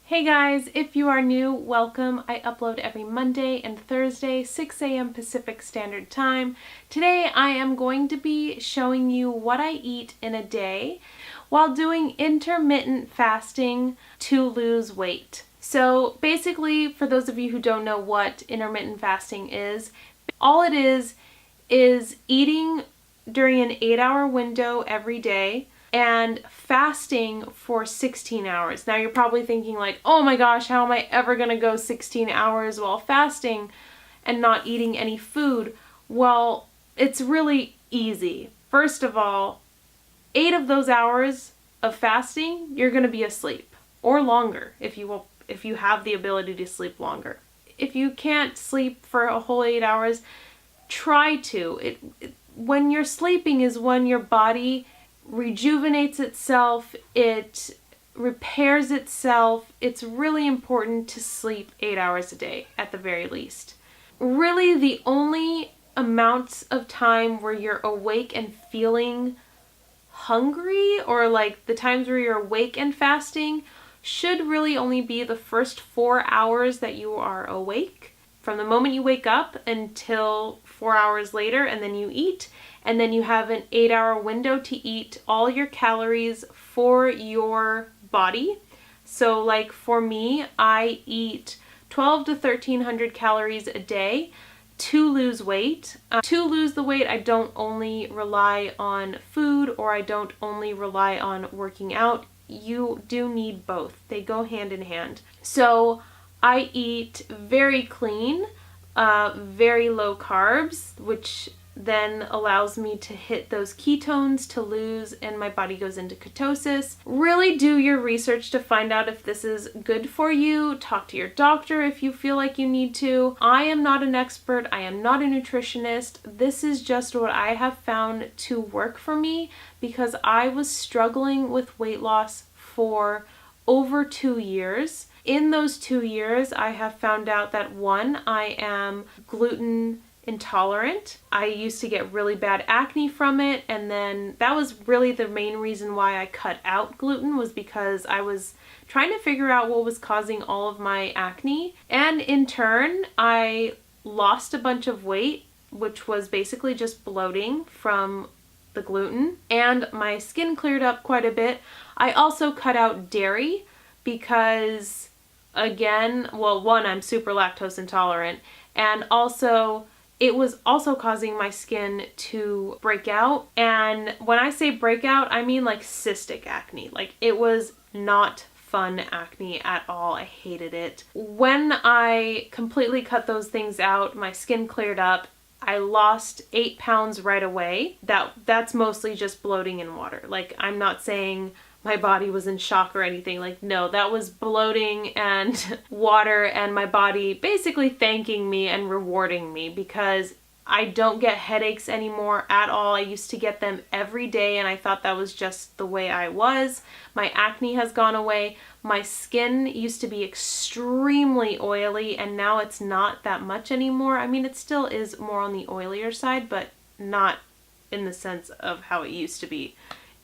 Hey guys, if you are new, welcome. I upload every Monday and Thursday, 6 a.m. Pacific Standard Time. Today I am going to be showing you what I eat in a day while doing intermittent fasting to lose weight. So basically, for those of you who don't know what intermittent fasting is, all it is eating during an 8-hour window every day and fasting for 16 hours. Now you're probably thinking like, oh my gosh, how am I ever going to go 16 hours while fasting and not eating any food? Well, it's really easy. First of all, 8 of those hours of fasting, you're going to be asleep, or longer if you have the ability to sleep longer. If you can't sleep for a whole 8 hours, try to. When you're sleeping is when your body rejuvenates itself, it repairs itself. It's really important to sleep 8 hours a day at the very least. Really, the only amounts of time where you're awake and feeling hungry, or like the times where you're awake and fasting, should really only be the first 4 hours that you are awake. From the moment you wake up until 4 hours later, and then you eat, and then you have an 8-hour window to eat all your calories for your body. So like for me, I eat 12 to 1300 calories a day to lose weight. To lose the weight, I don't only rely on food, or I don't only rely on working out. You do need both. They go hand in hand. So I eat very clean, very low carbs, which then allows me to hit those ketones to lose, and my body goes into ketosis. Really do your research to find out if this is good for you. Talk to your doctor if you feel like you need to. I am not an expert. I am not a nutritionist. This is just what I have found to work for me, because I was struggling with weight loss for over 2 years. In those 2 years, I have found out that 1, I am gluten intolerant. I used to get really bad acne from it, and then that was really the main reason why I cut out gluten, was because I was trying to figure out what was causing all of my acne. And in turn, I lost a bunch of weight, which was basically just bloating from the gluten, and my skin cleared up quite a bit. I also cut out dairy because, again, well, 1, I'm super lactose intolerant, and also it was also causing my skin to break out. And when I say breakout, I mean like cystic acne. Like, it was not fun acne at all. I hated it. When I completely cut those things out, my skin cleared up. I lost 8 pounds right away. That's mostly just bloating and water. Like, I'm not saying my body was in shock or anything. Like, no, that was bloating and water, and my body basically thanking me and rewarding me, because I don't get headaches anymore at all. I used to get them every day, and I thought that was just the way I was. My acne has gone away. My skin used to be extremely oily, and now it's not that much anymore. I mean, it still is more on the oilier side, but not in the sense of how it used to be.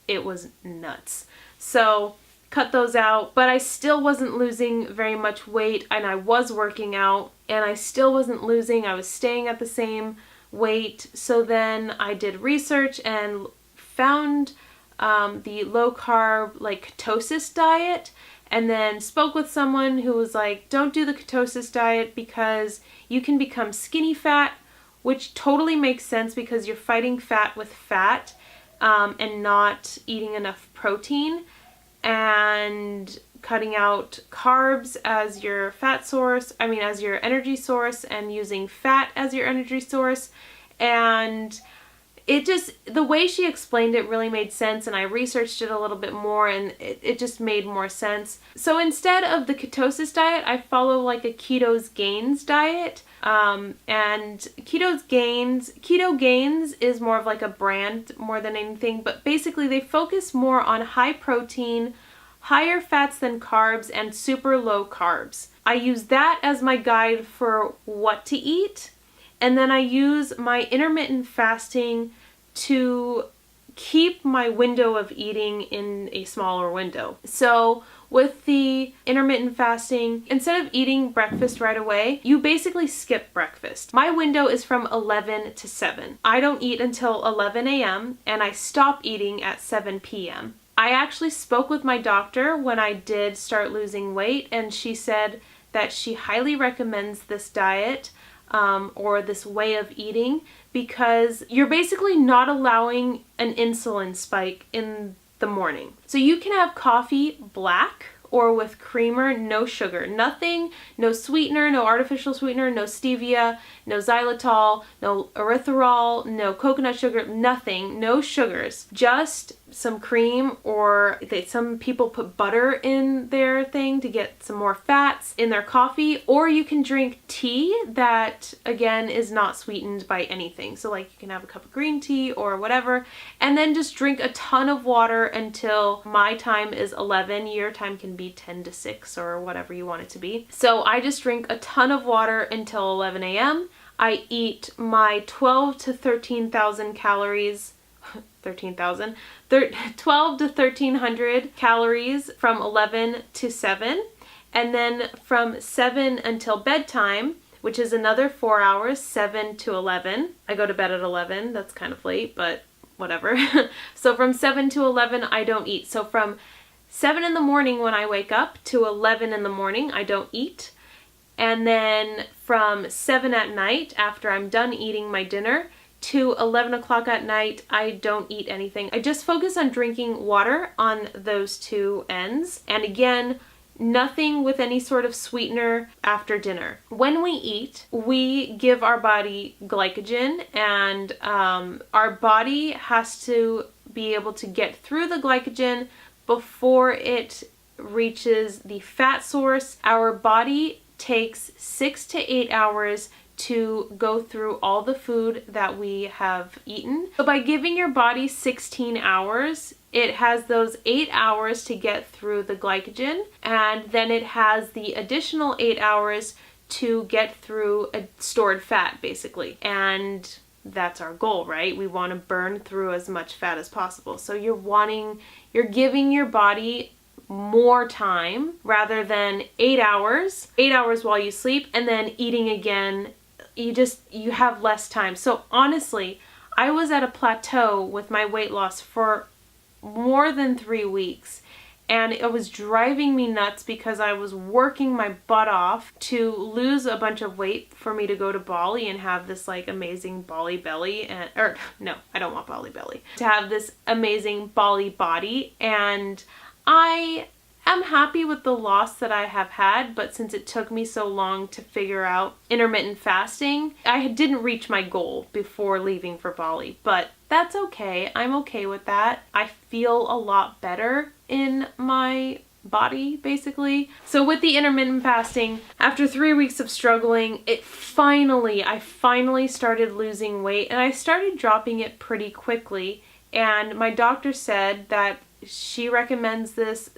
It was nuts. So cut those out, but I still wasn't losing very much weight, and I was working out, and I still wasn't losing. I was staying at the same weight. So then I did research and found the low carb, like, Ketosis diet, and then spoke with someone who was like, don't do the Ketosis diet because you can become skinny fat, which totally makes sense because you're fighting fat with fat. And not eating enough protein, and cutting out carbs as your as your energy source, and using fat as your energy source. And the way she explained it really made sense, and I researched it a little bit more, and it just made more sense. So instead of the Ketosis diet, I follow like a Ketogains diet. And Ketogains is more of like a brand more than anything, but basically they focus more on high protein, higher fats than carbs, and super low carbs. I use that as my guide for what to eat, and then I use my intermittent fasting to keep my window of eating in a smaller window. So With the intermittent fasting, instead of eating breakfast right away, you basically skip breakfast. My window is from 11 to 7. I don't eat until 11 a.m. and I stop eating at 7 p.m. I actually spoke with my doctor when I did start losing weight, and she said that she highly recommends this diet or this way of eating because you're basically not allowing an insulin spike in the morning. So you can have coffee black or with creamer, no sugar, nothing, no sweetener, no artificial sweetener, no stevia, no xylitol, no erythritol, no coconut sugar, nothing, no sugars, just some cream, or some people put butter in their thing to get some more fats in their coffee, or you can drink tea that again is not sweetened by anything. So like you can have a cup of green tea or whatever, and then just drink a ton of water until my time is 11. Your time can be 10 to 6 or whatever you want it to be. So I just drink a ton of water until 11 a.m. I eat my 12 to 13,000 calories 12 to 1300 calories from 11 to 7, and then from 7 until bedtime, which is another 4 hours, 7 to 11. I go to bed at 11. That's kind of late, but whatever. So from 7 to 11, I don't eat. So from 7 in the morning when I wake up to 11 in the morning, I don't eat. And then from 7 at night, after I'm done eating my dinner, to 11 o'clock at night, I don't eat anything. I just focus on drinking water on those two ends. And again, nothing with any sort of sweetener after dinner. When we eat, we give our body glycogen, and our body has to be able to get through the glycogen before it reaches the fat source. Our body takes 6 to 8 hours to go through all the food that we have eaten. So by giving your body 16 hours, it has those 8 hours to get through the glycogen, and then it has the additional 8 hours to get through a stored fat, basically. And that's our goal, right? We want to burn through as much fat as possible. So you're giving your body more time rather than 8 hours while you sleep and then eating again. You have less time. So honestly, I was at a plateau with my weight loss for more than 3 weeks, and it was driving me nuts because I was working my butt off to lose a bunch of weight for me to go to Bali and have this like amazing Bali belly, or no, I don't want Bali belly, to have this amazing Bali body. And I am happy with the loss that I have had, but since it took me so long to figure out intermittent fasting, I didn't reach my goal before leaving for Bali, but that's okay. I'm okay with that. I feel a lot better in my body, basically. So with the intermittent fasting, after 3 weeks of struggling, I finally started losing weight, and I started dropping it pretty quickly. And my doctor said that she recommends this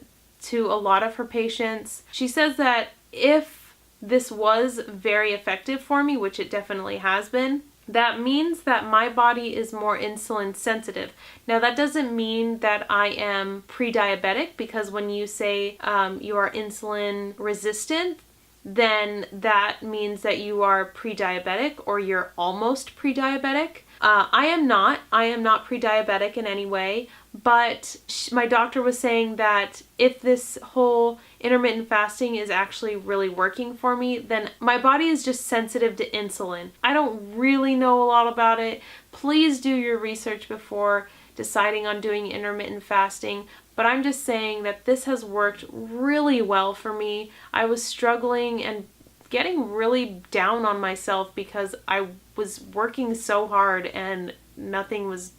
to a lot of her patients. She says that if this was very effective for me, which it definitely has been, that means that my body is more insulin sensitive. Now that doesn't mean that I am pre-diabetic, because when you say you are insulin resistant, then that means that you are pre-diabetic or you're almost pre-diabetic. I am not pre-diabetic in any way, but my doctor was saying that if this whole intermittent fasting is actually really working for me, then my body is just sensitive to insulin. I don't really know a lot about it. Please do your research before deciding on doing intermittent fasting, but I'm just saying that this has worked really well for me. I was struggling and getting really down on myself because I was working so hard and nothing was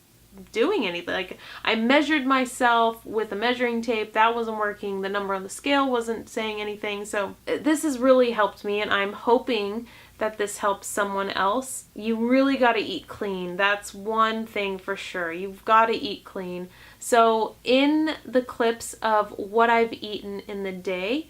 doing anything. Like, I measured myself with a measuring tape, that wasn't working, the number on the scale wasn't saying anything. So this has really helped me, and I'm hoping that this helps someone else. You really got to eat clean. That's one thing for sure. You've got to eat clean. So in the clips of what I've eaten in the day,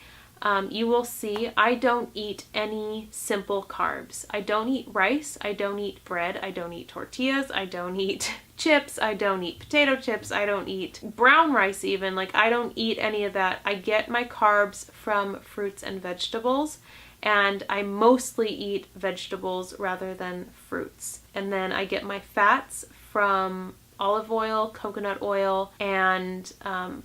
you will see I don't eat any simple carbs. I don't eat rice, I don't eat bread, I don't eat tortillas, I don't eat chips, I don't eat potato chips, I don't eat brown rice even. Like, I don't eat any of that. I get my carbs from fruits and vegetables, and I mostly eat vegetables rather than fruits. And then I get my fats from olive oil, coconut oil, and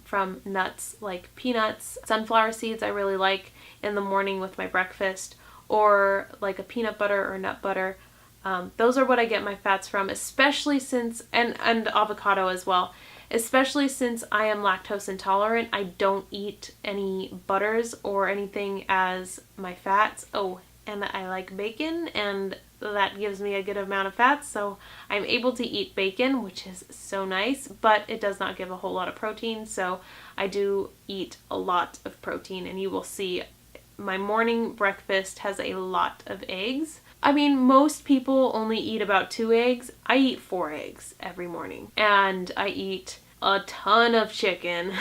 from nuts like peanuts. Sunflower seeds I really like in the morning with my breakfast, or like a peanut butter or nut butter. Those are what I get my fats from, especially since, and avocado as well, especially since I am lactose intolerant. I don't eat any butters or anything as my fats. Oh, and I like bacon, and that gives me a good amount of fats, so I'm able to eat bacon, which is so nice, but it does not give a whole lot of protein, so I do eat a lot of protein, and you will see my morning breakfast has a lot of eggs. I mean, most people only eat about 2 eggs. I eat 4 eggs every morning, and I eat a ton of chicken.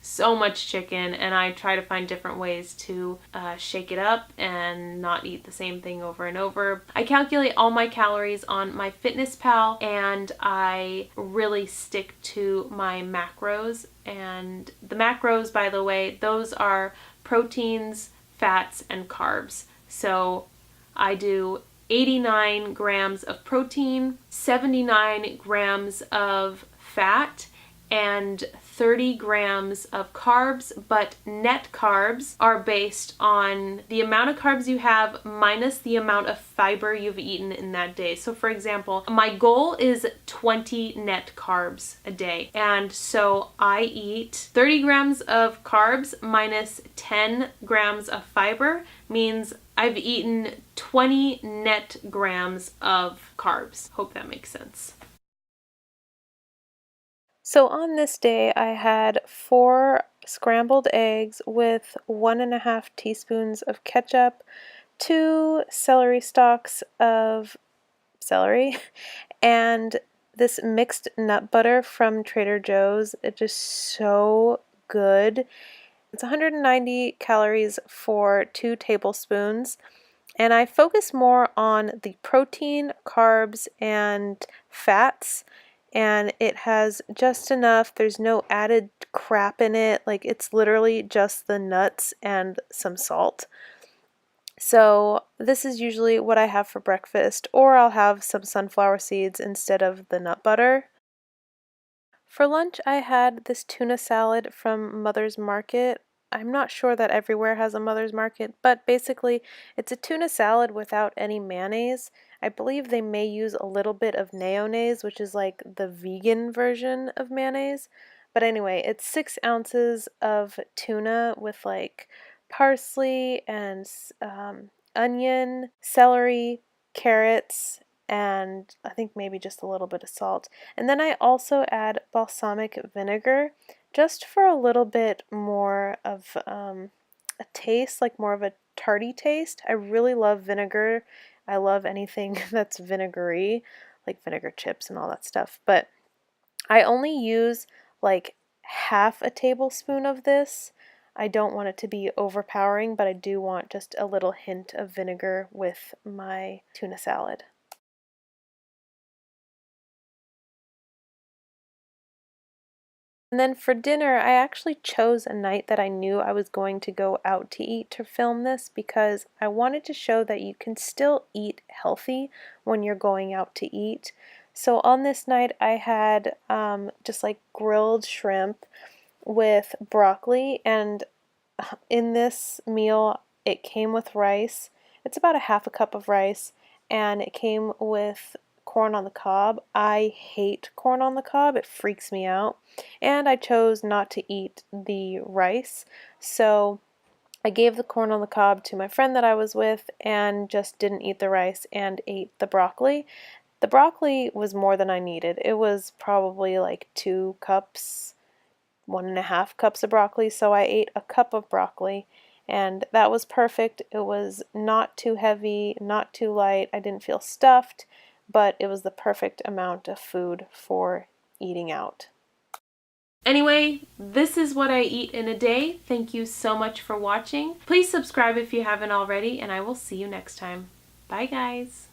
So much chicken, and I try to find different ways to shake it up and not eat the same thing over and over. I calculate all my calories on MyFitnessPal, and I really stick to my macros. And the macros, by the way, those are proteins, fats, and carbs. So I do 89 grams of protein, 79 grams of fat, and 30 grams of carbs, but net carbs are based on the amount of carbs you have minus the amount of fiber you've eaten in that day. So for example, my goal is 20 net carbs a day. And so I eat 30 grams of carbs minus 10 grams of fiber means I've eaten 20 net grams of carbs. Hope that makes sense. So on this day, I had 4 scrambled eggs with 1.5 teaspoons of ketchup, 2 celery stalks of celery, and this mixed nut butter from Trader Joe's. It's just so good. It's 190 calories for 2 tablespoons. And I focus more on the protein, carbs, and fats, and it has just enough. There's no added crap in it. Like, it's literally just the nuts and some salt. So this is usually what I have for breakfast, or I'll have some sunflower seeds instead of the nut butter. For lunch, I had this tuna salad from Mother's Market. I'm not sure that everywhere has a Mother's Market, but basically it's a tuna salad without any mayonnaise. I believe they may use a little bit of mayonnaise, which is like the vegan version of mayonnaise. But anyway, it's 6 ounces of tuna with like parsley and onion, celery, carrots, and I think maybe just a little bit of salt. And then I also add balsamic vinegar just for a little bit more of a taste, like more of a tarty taste. I really love vinegar. I love anything that's vinegary, like vinegar chips and all that stuff. But I only use like half a tablespoon of this. I don't want it to be overpowering, but I do want just a little hint of vinegar with my tuna salad. And then for dinner, I actually chose a night that I knew I was going to go out to eat to film this because I wanted to show that you can still eat healthy when you're going out to eat. So on this night, I had just like grilled shrimp with broccoli, and in this meal, it came with rice. It's about a half a cup of rice, and it came with corn on the cob. I hate corn on the cob. It freaks me out. And I chose not to eat the rice. So I gave the corn on the cob to my friend that I was with and just didn't eat the rice and ate the broccoli. The broccoli was more than I needed. It was probably like 2 cups, 1.5 cups of broccoli. So I ate a cup of broccoli, and that was perfect. It was not too heavy, not too light. I didn't feel stuffed, but it was the perfect amount of food for eating out. Anyway, this is what I eat in a day. Thank you so much for watching. Please subscribe if you haven't already, and I will see you next time. Bye, guys.